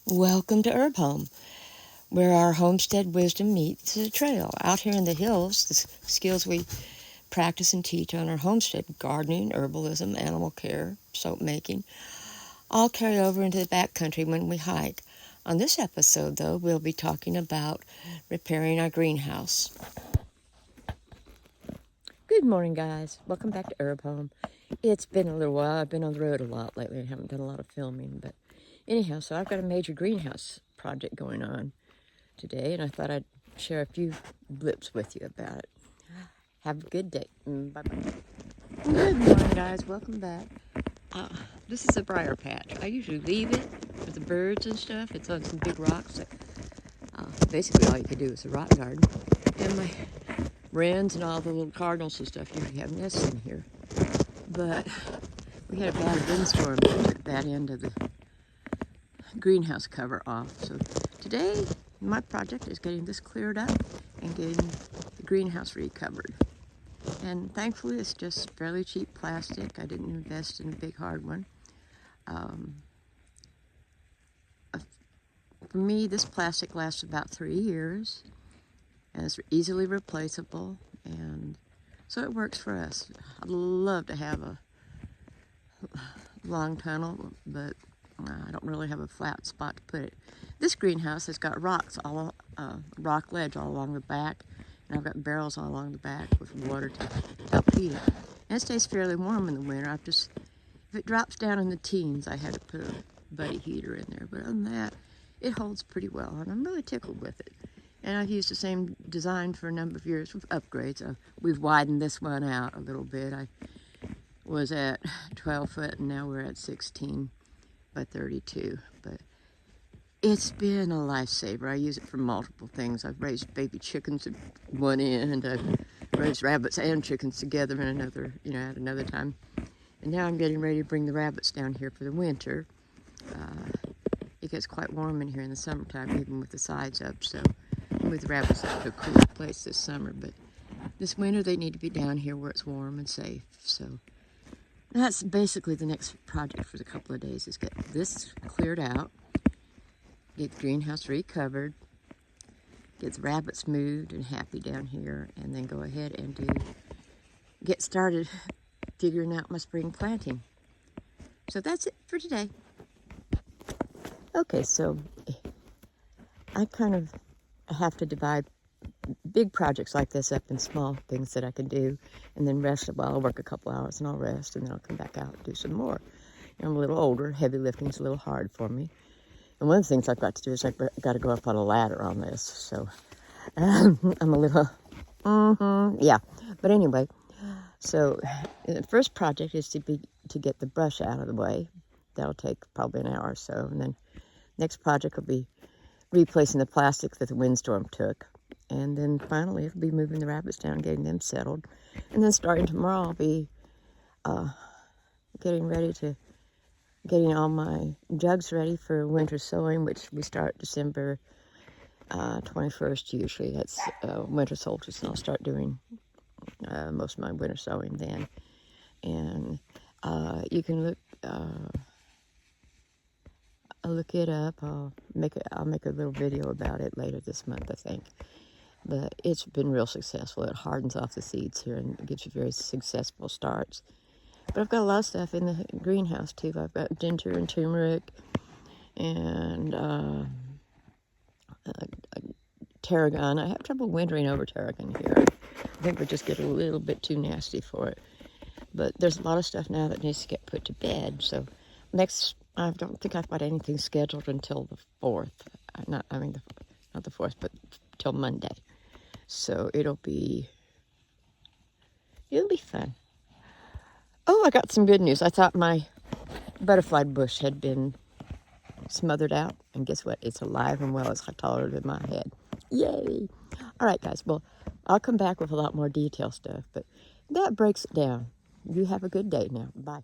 Welcome to Herb Home, where our homestead wisdom meets the trail. Out here in the hills, the skills we practice and teach on our homestead, gardening, herbalism, animal care, soap making, all carry over into the backcountry when we hike. On this episode, though, we'll be talking about repairing our greenhouse. Good morning, guys. Welcome back to Herb Home. It's been a little while. I've been on the road a lot lately. I haven't done a lot of filming, but anyhow, so I've got a major greenhouse project going on today, and I thought I'd share a few blips with you about it. Have a good day. Bye-bye. Good morning, guys. Welcome back. This is a briar patch. I usually leave it with the birds and stuff. It's on some big rocks. Basically, all you could do is a rock garden. And my wrens and all the little cardinals and stuff usually have nests in here. But we had a bad windstorm that took that end of the greenhouse cover off. So today, my project is getting this cleared up and getting the greenhouse recovered. And thankfully, it's just fairly cheap plastic. I didn't invest in a big hard one. For me, this plastic lasts about 3 years, and it's easily replaceable, and so it works for us. I'd love to have a long tunnel, but I don't really have a flat spot to put it. This greenhouse has got rocks, rock ledge all along the back, and I've got barrels all along the back with water to help heat it. And it stays fairly warm in the winter. If it drops down in the teens, I had to put a buddy heater in there, but other than that, it holds pretty well, and I'm really tickled with it. And I've used the same design for a number of years with upgrades. We've widened this one out a little bit. I was at 12 foot, and now we're at 16 by 32. But it's been a lifesaver. I use it for multiple things. I've raised baby chickens at one end. I've raised rabbits and chickens together in at another time. And now I'm getting ready to bring the rabbits down here for the winter. It gets quite warm in here in the summertime, even with the sides up, so I'll move the rabbits up to a cooler place this summer. But this winter, they need to be down here where it's warm and safe. So that's basically the next project for the couple of days, is get this cleared out, get the greenhouse recovered, get the rabbits moved and happy down here, and then go ahead and get started figuring out my spring planting. So that's it for today. Okay, so I kind of have to divide big projects like this up in small things that I can do, and then rest a while. I'll work a couple hours and I'll rest, and then I'll come back out and do some more. I'm a little older. Heavy lifting's a little hard for me. And one of the things I've got to do is I've got to go up on a ladder on this. So I'm a little, yeah. But anyway, so the first project is to get the brush out of the way. That'll take probably an hour or so. And then next project will be replacing the plastic that the windstorm took. And then finally, it'll be moving the rabbits down, getting them settled. And then starting tomorrow, I'll be getting all my jugs ready for winter sowing, which we start December 21st usually. That's winter solstice, and I'll start doing most of my winter sowing then. And you can look it up. I'll make a little video about it later this month, I think. But it's been real successful. It hardens off the seeds here and gives you very successful starts. But I've got a lot of stuff in the greenhouse too. I've got ginger and turmeric and tarragon. I have trouble wintering over tarragon here. I think we just get a little bit too nasty for it. But there's a lot of stuff now that needs to get put to bed. So I don't think I've got anything scheduled until the 4th. Not the 4th, but till Monday. So it'll be fun. Oh, I got some good news. I thought my butterfly bush had been smothered out, and guess what? It's alive and well. It's taller than my head. Yay! All right, guys. Well, I'll come back with a lot more detail stuff, but that breaks it down. You have a good day now. Bye.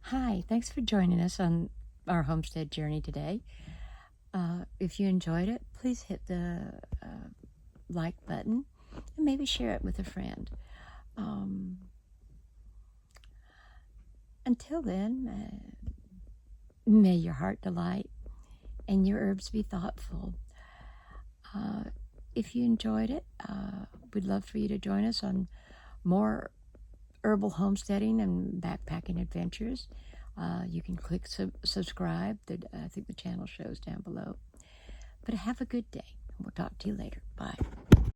Hi, thanks for joining us on our homestead journey today. If you enjoyed it, please hit the like button and maybe share it with a friend. Until until then, may your heart delight and your herbs be thoughtful. If you enjoyed it, we'd love for you to join us on more herbal homesteading and backpacking adventures. You can click subscribe. I think the channel shows down below. But have a good day. We'll talk to you later. Bye.